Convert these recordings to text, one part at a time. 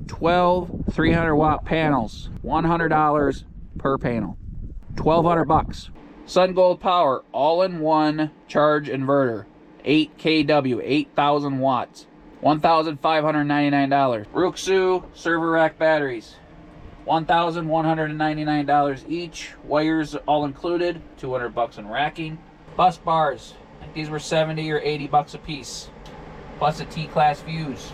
12 300 watt panels, $100 per panel, 1,200 bucks. Sun Gold Power all-in-one charge inverter, 8 kW, 8,000 watts, $1,599. Ruxu server rack batteries, $1,199 each. Wires all included, 200 bucks in racking. Bus bars, I think these were 70 or 80 bucks a piece, plus a T-class fuse.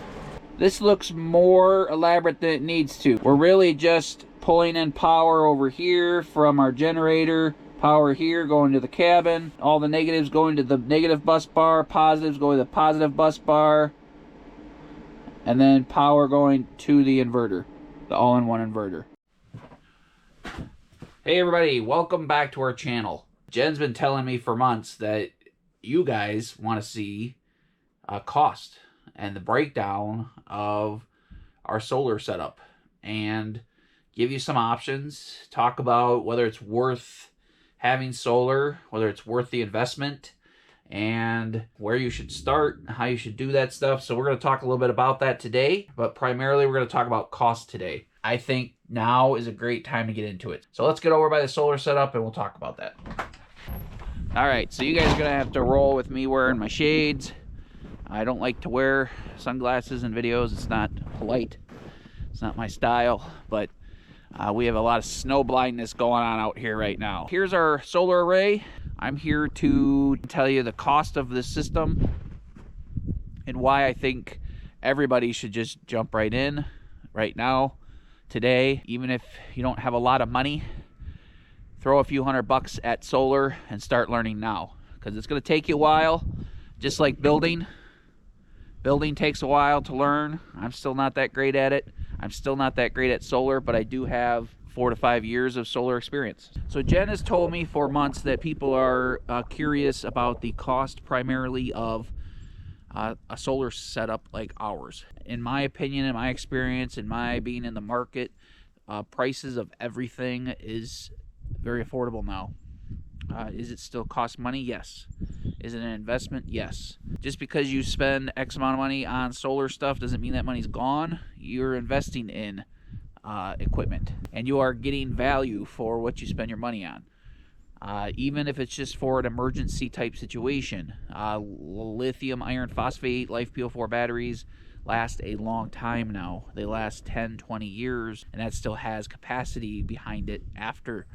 This looks more elaborate than it needs to. We're really just pulling in power over here from our generator, power here going to the cabin, all the negatives going to the negative bus bar, positives going to the positive bus bar, and then power going to the inverter, the all-in-one inverter. Hey everybody, welcome back to our channel. Jen's been telling me for months that you guys want to see cost and the breakdown of our solar setup and give you some options, talk about whether it's worth having solar, whether it's worth the investment, and where you should start, how you should do that stuff. So we're going to talk a little bit about that today, but primarily we're going to talk about cost today. I think now is a great time to get into it. So let's get over by the solar setup and we'll talk about that. All right, so you guys are going to have to roll with me wearing my shades. I don't like to wear sunglasses in videos. It's not polite. It's not my style, but we have a lot of snow blindness going on out here right now. Here's our solar array. I'm here to tell you the cost of this system and why I think everybody should just jump right in right now, today. Even if you don't have a lot of money, throw a few $100 at solar and start learning now, because it's going to take you a while, just like building. Building takes a while to learn. I'm still not that great at it. I'm still not that great at solar, but I do have 4 to 5 years of solar experience. So Jen has told me for months that people are curious about the cost primarily of a solar setup like ours. In my opinion, in my experience, in my being in the market, prices of everything is very affordable now. Is it still cost money? Yes. Is it an investment? Yes. Just because you spend X amount of money on solar stuff doesn't mean that money's gone. You're investing in equipment, and you are getting value for what you spend your money on. Even if it's just for an emergency type situation. Lithium iron phosphate LiFePO4 batteries last a long time now. They last 10, 20 years, and that still has capacity behind it after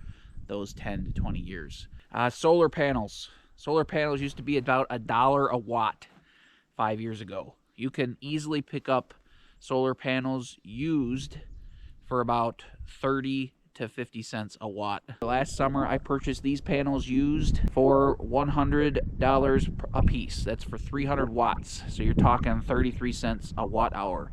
those 10 to 20 years. Solar panels. Solar panels used to be about $1 a watt 5 years ago. You can easily pick up solar panels used for about 30 to 50 cents a watt. Last summer, I purchased these panels used for $100 a piece. That's for 300 watts. So you're talking 33 cents a watt hour.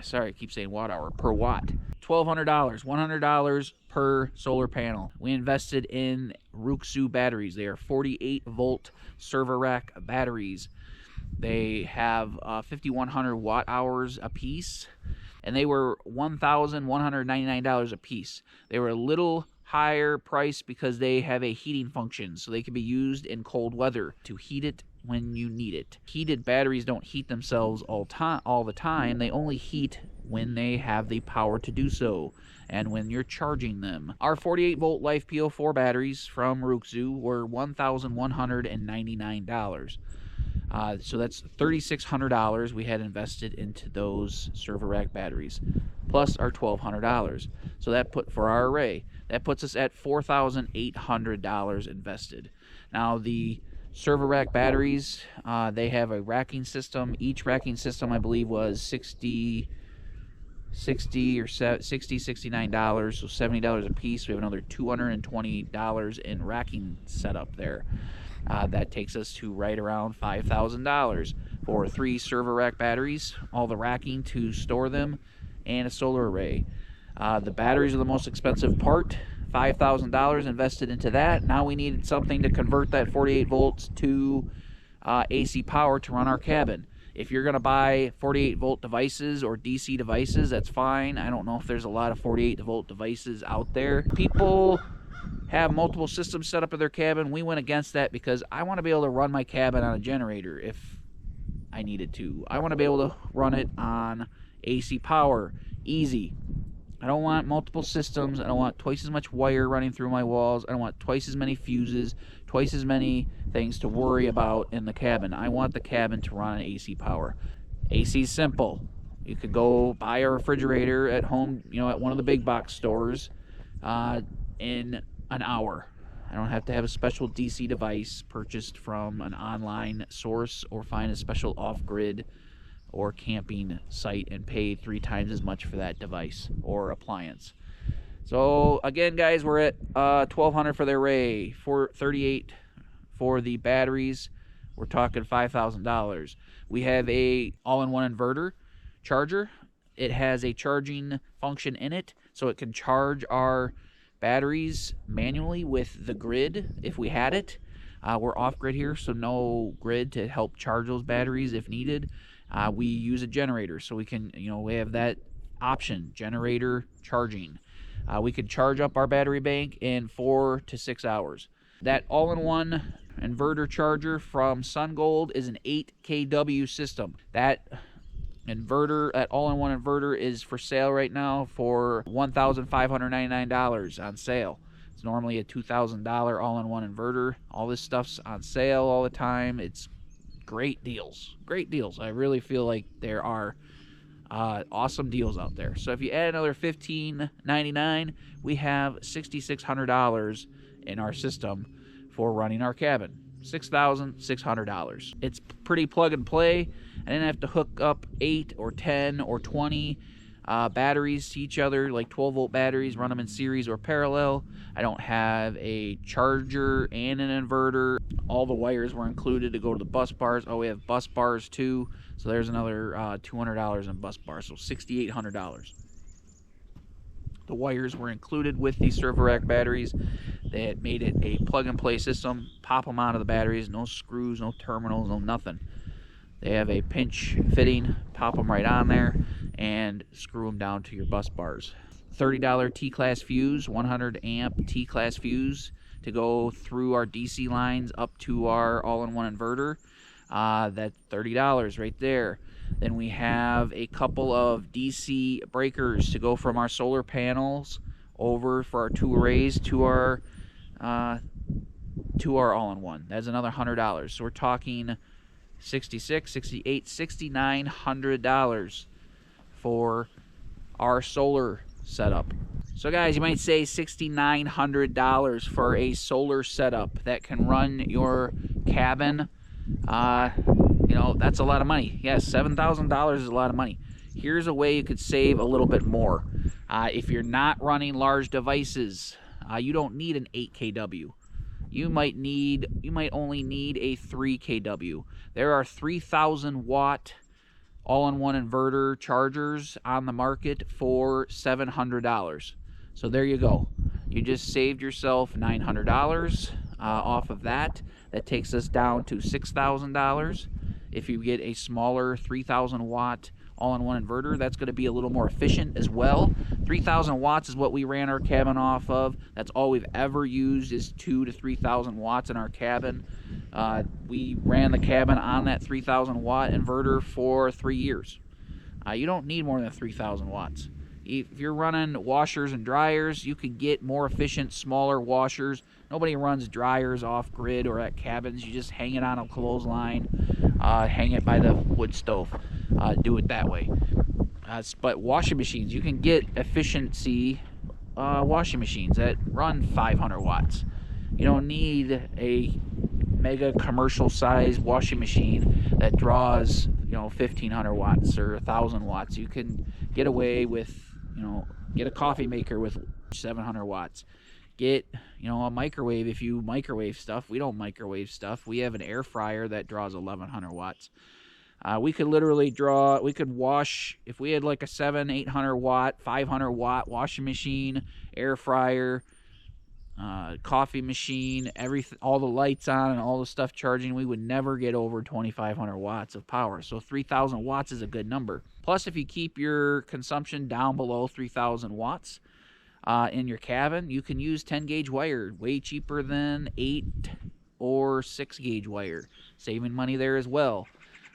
Sorry, I keep saying watt hour, per watt. $1,200, $100 per solar panel. We invested in Ruxu batteries. They are 48 volt server rack batteries. They have 5,100 watt hours a piece, and they were $1,199 a piece. They were a little higher price because they have a heating function, so they can be used in cold weather to heat it when you need it. Heated batteries don't heat themselves all the time. They only heat when they have the power to do so and when you're charging them. Our 48 volt LiFePO4 batteries from Ruxu were $1,199. So that's $3,600 we had invested into those server rack batteries, plus our $1,200. So that for our array, that puts us at $4,800 invested. Now the server rack batteries, they have a racking system. Each racking system, I believe, was $69, so $70 a piece. We have another $220 in racking setup there. That takes us to right around $5,000 for 3 server rack batteries, all the racking to store them, and a solar array. The batteries are the most expensive part. $5,000 invested into that. Now we needed something to convert that 48 volts to AC power to run our cabin. If you're going to buy 48 volt devices or DC devices, that's fine. I don't know if there's a lot of 48 volt devices out there. People have multiple systems set up in their cabin. We went against that because I want to be able to run my cabin on a generator if I needed to. I want to be able to run it on AC power, easy. I don't want multiple systems. I don't want twice as much wire running through my walls. I don't want twice as many fuses, twice as many things to worry about in the cabin. I want the cabin to run on AC power. AC is simple. You could go buy a refrigerator at home, at one of the big box stores in an hour. I don't have to have a special DC device purchased from an online source or find a special off-grid or camping site and pay 3 times as much for that device or appliance. So again, guys, we're at $1,200 for the array, $438 for the batteries. We're talking $5,000. We have a all-in-one inverter charger. It has a charging function in it, so it can charge our batteries manually with the grid if we had it. We're off-grid here, so no grid to help charge those batteries if needed. We use a generator, so we can, we have that option, generator charging. We could charge up our battery bank in 4 to 6 hours. That all-in-one inverter charger from SunGold is an 8 kW system. That inverter, that all-in-one inverter, is for sale right now for $1,599 on sale. It's normally a $2,000 all-in-one inverter. All this stuff's on sale all the time. It's great deals. Great deals. I really feel like there are awesome deals out there. So if you add another $1,599, we have $6,600 in our system for running our cabin. $6,600. It's pretty plug and play. I didn't have to hook up 8 or 10 or 20 batteries to each other, like 12-volt batteries, run them in series or parallel. I don't have a charger and an inverter. All the wires were included to go to the bus bars. Oh, we have bus bars too, so there's another $200 in bus bars, so $6,800. The wires were included with these server rack batteries. They had made it a plug-and-play system. Pop them out of the batteries, no screws, no terminals, no nothing. They have a pinch fitting, pop them right on there, and screw them down to your bus bars. $30 T-class fuse, 100 amp T-class fuse to go through our DC lines up to our all-in-one inverter. That's $30 right there. Then we have a couple of DC breakers to go from our solar panels over for our 2 arrays to our all-in-one. That's another $100. So we're talking $6,600, $6,800, $6,900 for our solar setup. So guys, you might say $6,900 for a solar setup that can run your cabin. That's a lot of money. Yes, $7,000 is a lot of money. Here's a way you could save a little bit more. If you're not running large devices, you don't need an 8 kW. You might only need a 3 kW. There are 3,000 watt all-in-one inverter chargers on the market for $700. So there you go. You just saved yourself $900 off of that. That takes us down to $6,000. If you get a smaller 3,000 watt all-in-one inverter, that's going to be a little more efficient as well. 3,000 watts is what we ran our cabin off of. That's all we've ever used is 2,000 to 3,000 watts in our cabin. We ran the cabin on that 3,000 watt inverter for 3 years. You don't need more than 3,000 watts. If you're running washers and dryers, you could get more efficient, smaller washers. Nobody runs dryers off grid or at cabins. You just hang it on a clothesline, hang it by the wood stove. Do it that way. But washing machines, you can get efficiency washing machines that run 500 watts. You don't need a mega commercial size washing machine that draws 1,500 watts or 1,000 watts. You can get away with get a coffee maker with 700 watts. Get a microwave if you microwave stuff. We don't microwave stuff. We have an air fryer that draws 1,100 watts. We could literally wash, if we had like a 800 watt, 500 watt washing machine, air fryer, coffee machine, all the lights on and all the stuff charging, we would never get over 2,500 watts of power. So 3,000 watts is a good number. Plus, if you keep your consumption down below 3,000 watts in your cabin, you can use 10 gauge wire, way cheaper than 8 or 6 gauge wire, saving money there as well.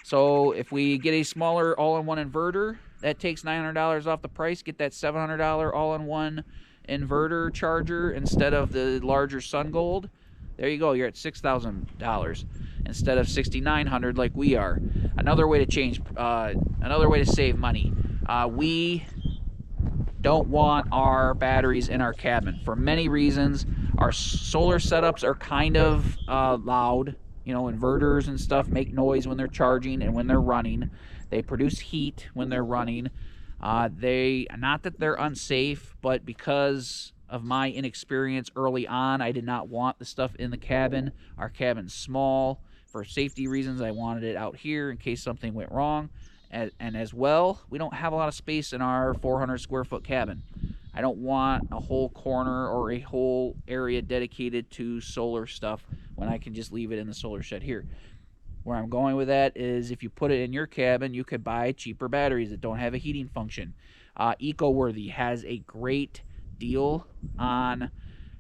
So if we get a smaller all-in-one inverter that takes $900 off the price. Get that $700 all-in-one inverter charger instead of the larger Sun Gold. There you go. You're at $6,000 instead of $6,900 like we are. Another way to save money. We don't want our batteries in our cabin for many reasons. Our solar setups are kind of loud. You know, inverters and stuff make noise when they're charging and when they're running. They produce heat when they're running. Not that they're unsafe, but because of my inexperience early on, I did not want the stuff in the cabin. Our cabin's small. For safety reasons, I wanted it out here in case something went wrong. And as well, we don't have a lot of space in our 400 square foot cabin. I don't want a whole corner or a whole area dedicated to solar stuff when I can just leave it in the solar shed here. Where I'm going with that is if you put it in your cabin, you could buy cheaper batteries that don't have a heating function. EcoWorthy has a great deal on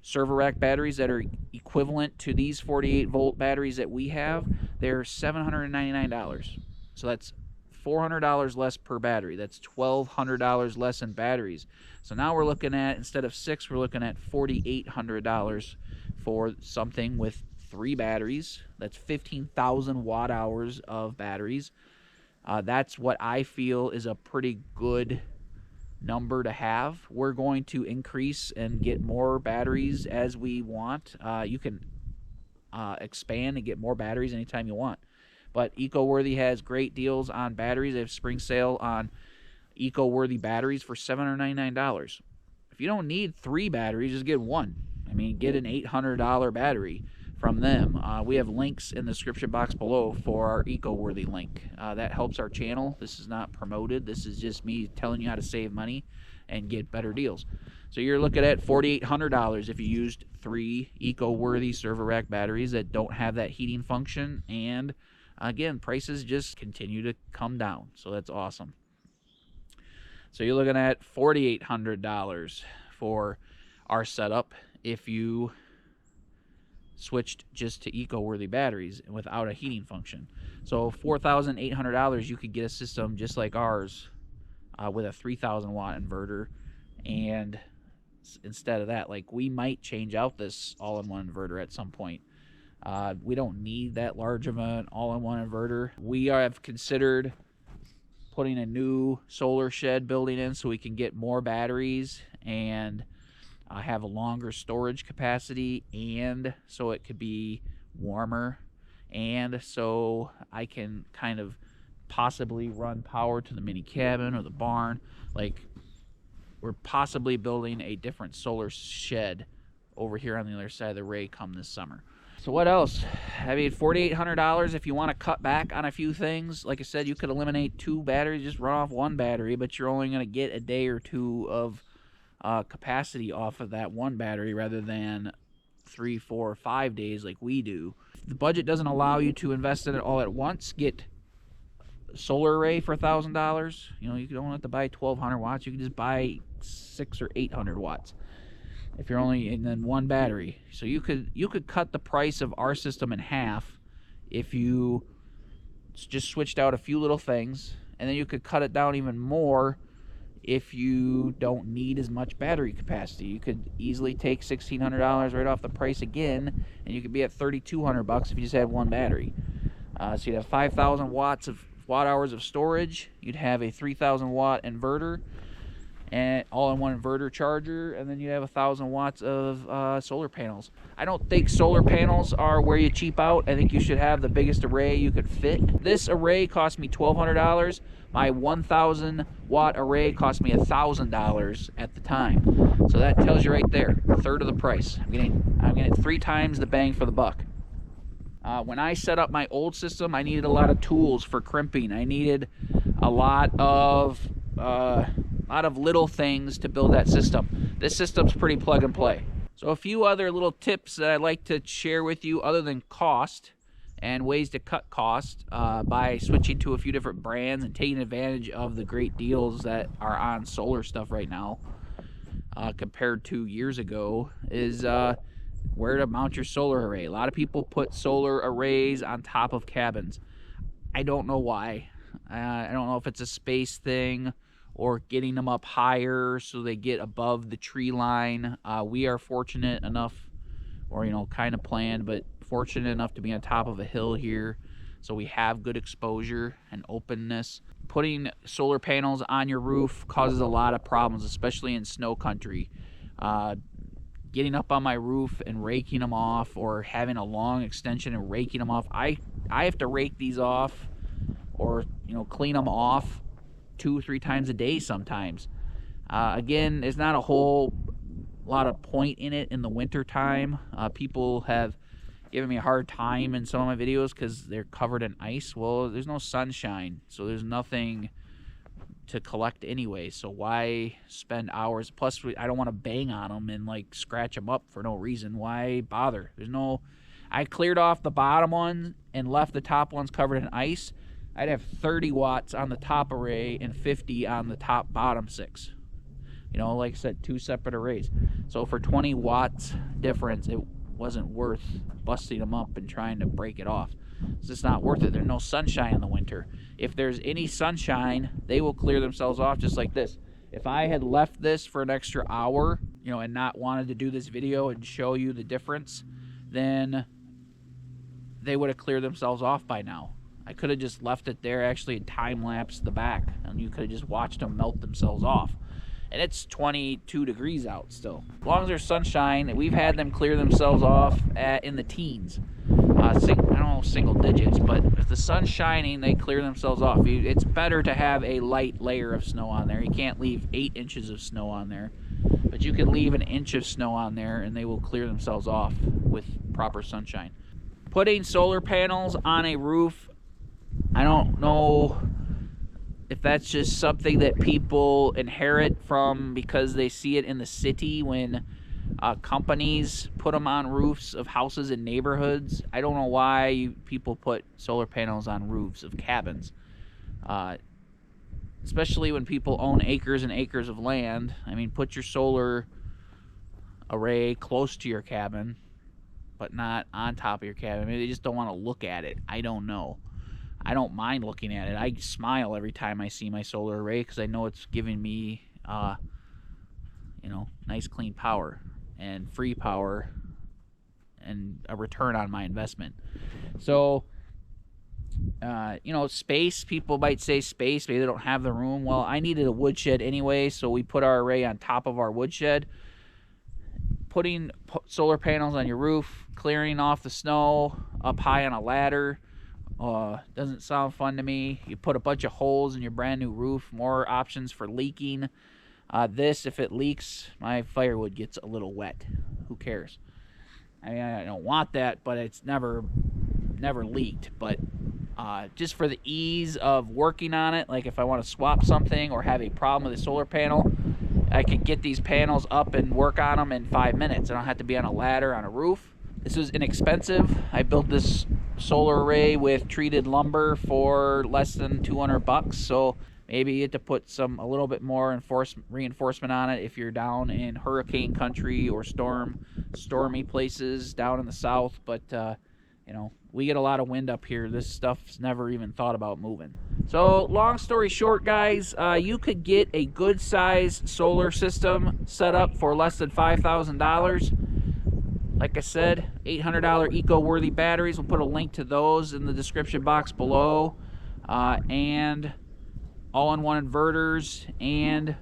server rack batteries that are equivalent to these 48 volt batteries that we have. They're $799. So that's $400 less per battery. That's $1,200 less in batteries. So now we're looking at, instead of $600, we're looking at $4,800 for something with 3 batteries. That's 15,000 watt hours of batteries. That's what I feel is a pretty good number to have. We're going to increase and get more batteries as we want. You can expand and get more batteries anytime you want. But EcoWorthy has great deals on batteries. They have spring sale on EcoWorthy batteries for $799. If you don't need 3 batteries, just get 1. I mean, get an $800 battery from them. We have links in the description box below for our EcoWorthy link. That helps our channel. This is not promoted. This is just me telling you how to save money and get better deals. So you're looking at $4,800 if you used 3 EcoWorthy server rack batteries that don't have that heating function. And again, prices just continue to come down. So that's awesome. So you're looking at $4,800 for our setup if you switched just to EcoWorthy batteries without a heating function. So $4,800 you could get a system just like ours with a 3,000 watt inverter. And instead of that, like, we might change out this all-in-one inverter at some point. We don't need that large of an all-in-one inverter. We have considered putting a new solar shed building in so we can get more batteries and have a longer storage capacity, and so it could be warmer, and so I can kind of possibly run power to the mini cabin or the barn. Like, we're possibly building a different solar shed over here on the other side of the array come this summer. So what else? I mean, $4,800 if you want to cut back on a few things. Like I said, you could eliminate 2 batteries, just run off 1 battery, but you're only going to get a day or 2 of capacity off of that 1 battery rather than 3, 4, 5 days like we do. If the budget doesn't allow you to invest in it all at once, get a solar array for $1,000. You know, you don't have to buy 1,200 watts. You can just buy 600 or 800 watts if you're only in then 1 battery. So you could cut the price of our system in half if you just switched out a few little things, and then you could cut it down even more if you don't need as much battery capacity. You could easily take $1,600 right off the price again, and you could be at $3,200 if you just had 1 battery. So you'd have 5,000 watt hours of storage. You'd have a 3,000 watt inverter, and all-in-one inverter charger, and then you have 1,000 watts of solar panels. I don't think solar panels are where you cheap out. I think you should have the biggest array you could fit. This array cost me $1,200. My 1,000 watt array cost me $1,000 at the time. So that tells you right there, a third of the price. I'm getting 3 times the bang for the buck. When I set up my old system, I needed a lot of tools for crimping. I needed a lot of little things to build that system. This system's pretty plug and play. So a few other little tips that I'd like to share with you other than cost and ways to cut cost by switching to a few different brands and taking advantage of the great deals that are on solar stuff right now compared to years ago is where to mount your solar array. A lot of people put solar arrays on top of cabins. I don't know why. I don't know if it's a space thing or getting them up higher so they get above the tree line. We are fortunate enough, or kind of planned, but fortunate enough to be on top of a hill here, so we have good exposure and openness. Putting solar panels on your roof causes a lot of problems, especially in snow country. Getting up on my roof and raking them off, or having a long extension and raking them off. I have to rake these off, or clean them off 2-3 times a day sometimes. Again, there's not a whole lot of point in it in the winter time. People have given me a hard time in some of my videos because they're covered in ice. Well, there's no sunshine, so there's nothing to collect anyway, so why spend hours? Plus, I don't want to bang on them and like scratch them up for no reason. Why bother? I cleared off the bottom one and left the top ones covered in ice. I'd have 30 watts on the top array and 50 on the top bottom 6. Like I said, 2 separate arrays. So for 20 watts difference, it wasn't worth busting them up and trying to break it off. It's just not worth it. There's no sunshine in the winter. If there's any sunshine, they will clear themselves off just like this. If I had left this for an extra hour, and not wanted to do this video and show you the difference, then they would have cleared themselves off by now. I could have just left it there, actually time-lapsed the back, and you could have just watched them melt themselves off. And it's 22 degrees out still. As long as there's sunshine, we've had them clear themselves off in the teens. I don't know, single digits, but if the sun's shining, they clear themselves off. It's better to have a light layer of snow on there. You can't leave 8 inches of snow on there, but you can leave an inch of snow on there and they will clear themselves off with proper sunshine. Putting solar panels on a roof, I don't know if that's just something that people inherit from because they see it in the city when companies put them on roofs of houses in neighborhoods. I don't know why people put solar panels on roofs of cabins, especially when people own acres and acres of land. I mean, put your solar array close to your cabin, but not on top of your cabin. Maybe they just don't want to look at it. I don't know. I don't mind looking at it. I smile every time I see my solar array because I know it's giving me, nice clean power and free power and a return on my investment. So, space, people might say space, maybe they don't have the room. Well, I needed a woodshed anyway, so we put our array on top of our woodshed. Putting solar panels on your roof, clearing off the snow up high on a ladder, doesn't sound fun to me. You put a bunch of holes in your brand new roof, more options for leaking. This, if it leaks, my firewood gets a little wet. Who cares? I mean, I don't want that, but it's never leaked. But just for the ease of working on it, like if I want to swap something or have a problem with a solar panel, I can get these panels up and work on them in 5 minutes. I don't have to be on a ladder on a roof. This was inexpensive. I built this solar array with treated lumber for less than $200, so maybe you have to put a little bit more reinforcement on it if you're down in hurricane country or stormy places down in the south. But we get a lot of wind up here. This stuff's never even thought about moving. So long story short, guys, you could get a good size solar system set up for less than $5,000. Like I said, $800 eco-worthy batteries. We'll put a link to those in the description box below. And all-in-one inverters. And,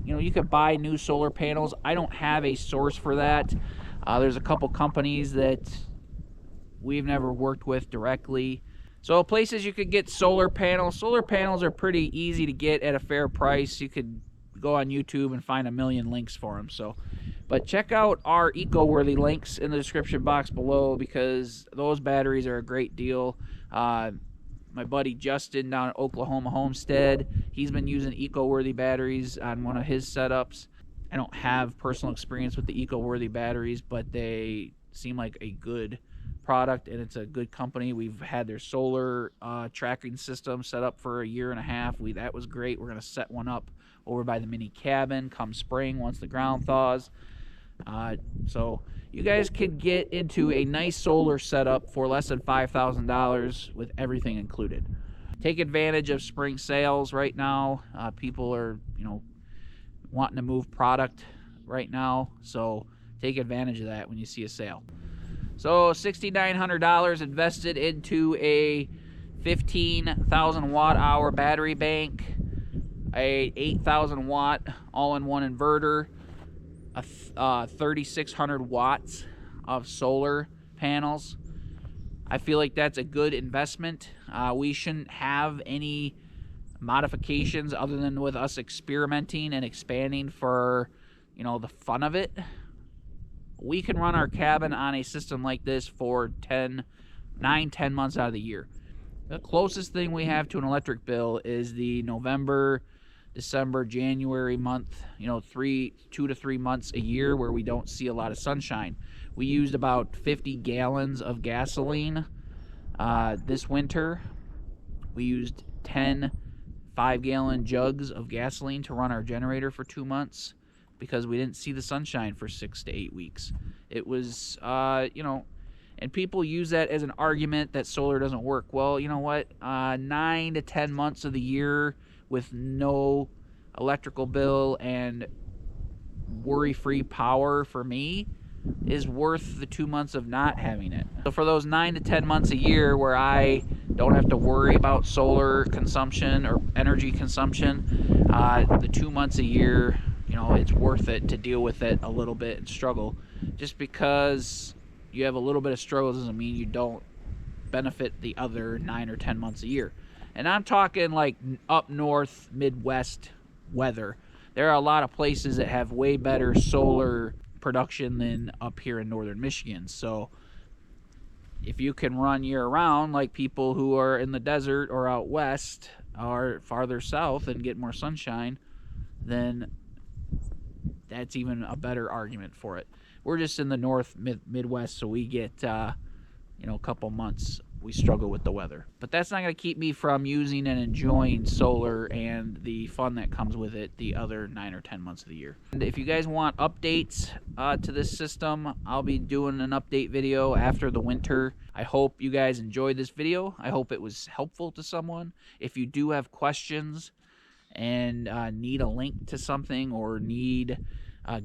you could buy new solar panels. I don't have a source for that. There's a couple companies that we've never worked with directly. So places you could get solar panels. Solar panels are pretty easy to get at a fair price. You could go on YouTube and find a million links for them. But check out our eco-worthy links in the description box below because those batteries are a great deal. My buddy Justin down at Oklahoma Homestead, he's been using eco-worthy batteries on one of his setups. I don't have personal experience with the eco-worthy batteries, but they seem like a good product and it's a good company. We've had their solar tracking system set up for a year and a half. That was great. We're going to set one up over by the mini cabin come spring once the ground thaws. So you guys could get into a nice solar setup for less than $5,000 with everything included. take advantage of spring sales right now. People are, wanting to move product right now, so take advantage of that when you see a sale. So $6,900 invested into a 15,000 watt hour battery bank, a 8,000 watt all-in-one inverter, a 3,600 watts of solar panels. I feel like that's a good investment. We shouldn't have any modifications other than with us experimenting and expanding for, the fun of it. We can run our cabin on a system like this for 10 months out of the year. The closest thing we have to an electric bill is the November, December, January month, 2 to 3 months a year where we don't see a lot of sunshine. We used about 50 gallons of gasoline this winter. We used 10 5-gallon jugs of gasoline to run our generator for 2 months because we didn't see the sunshine for 6 to 8 weeks. It was, and people use that as an argument that solar doesn't work. Well, you know what? 9 to 10 months of the year with no electrical bill and worry-free power for me is worth the 2 months of not having it. So for those 9 to 10 months a year where I don't have to worry about solar consumption or energy consumption, the 2 months a year, it's worth it to deal with it a little bit and struggle. Just because you have a little bit of struggle doesn't mean you don't benefit the other 9 or 10 months a year. And I'm talking like up north, Midwest weather. There are a lot of places that have way better solar production than up here in northern Michigan. So if you can run year-round like people who are in the desert or out west or farther south and get more sunshine, then that's even a better argument for it. We're just in the north Midwest, so we get a couple months we struggle with the weather. But that's not going to keep me from using and enjoying solar and the fun that comes with it the other 9 or 10 months of the year. And if you guys want updates to this system, I'll be doing an update video after the winter. I hope you guys enjoyed this video. I hope it was helpful to someone. If you do have questions and need a link to something or need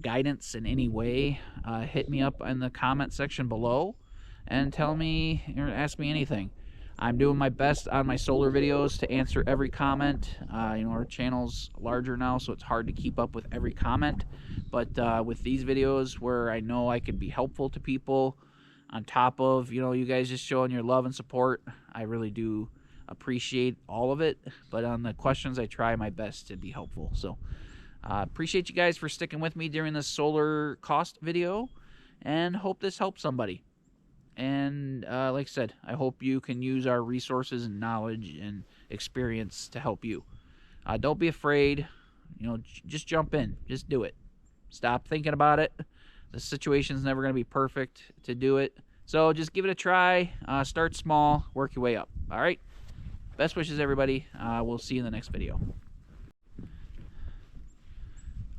guidance in any way, hit me up in the comment section below and tell me or ask me anything. I'm doing my best on my solar videos to answer every comment. Our channel's larger now, so it's hard to keep up with every comment. But with these videos where I know I could be helpful to people, on top of, you guys just showing your love and support, I really do appreciate all of it. But on the questions, I try my best to be helpful. So appreciate you guys for sticking with me during this solar cost video, and hope this helps somebody. And like I said, I hope you can use our resources and knowledge and experience to help you. Don't be afraid. Just jump in. Just do it. Stop thinking about it. The situation's never going to be perfect to do it. So just give it a try. Start small. Work your way up. All right? Best wishes, everybody. We'll see you in the next video.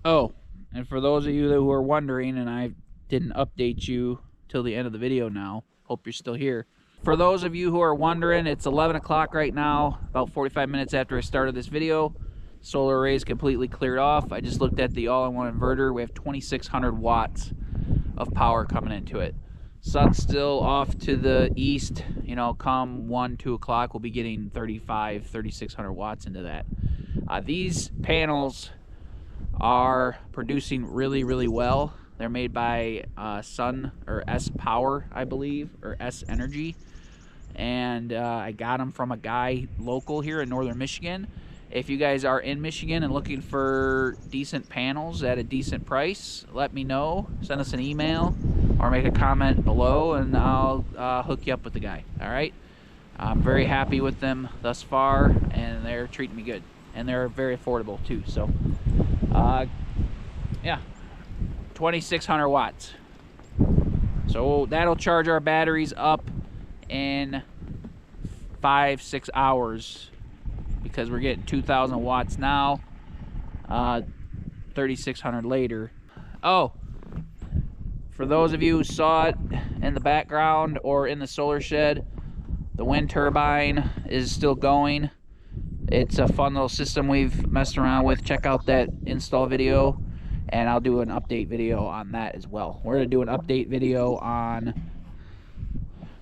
Oh, and for those of you who are wondering, and I didn't update you till the end of the video now. Hope you're still here. For those of you who are wondering, it's 11 o'clock right now, about 45 minutes after I started this video. Solar array is completely cleared off. I just looked at the all-in-one inverter. We have 2,600 watts of power coming into it. Sun's still off to the east. Come 1, 2 o'clock, we'll be getting 3,600 watts into that. These panels are producing really, really well. They're made by Sun or S Power, I believe, or S Energy. And I got them from a guy local here in northern Michigan. If you guys are in Michigan and looking for decent panels at a decent price, let me know. Send us an email or make a comment below, and I'll hook you up with the guy. All right? I'm very happy with them thus far, and they're treating me good. And they're very affordable, too. So, yeah. 2,600 watts. So that'll charge our batteries up in 5-6 hours, because we're getting 2,000 watts now, 3,600 later. Oh, for those of you who saw it in the background or in the solar shed, the wind turbine is still going. It's a fun little system we've messed around with. Check out that install video, and I'll do an update video on that as well. We're going to do an update video on...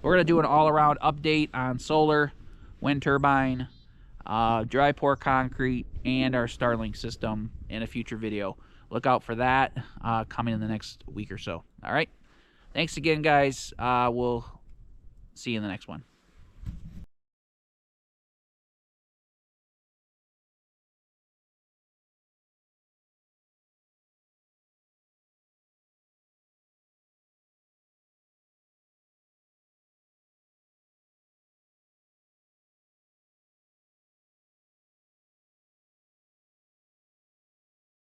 We're going to do an all-around update on solar, wind turbine, dry pour concrete, and our Starlink system in a future video. Look out for that coming in the next week or so. All right? Thanks again, guys. We'll see you in the next one.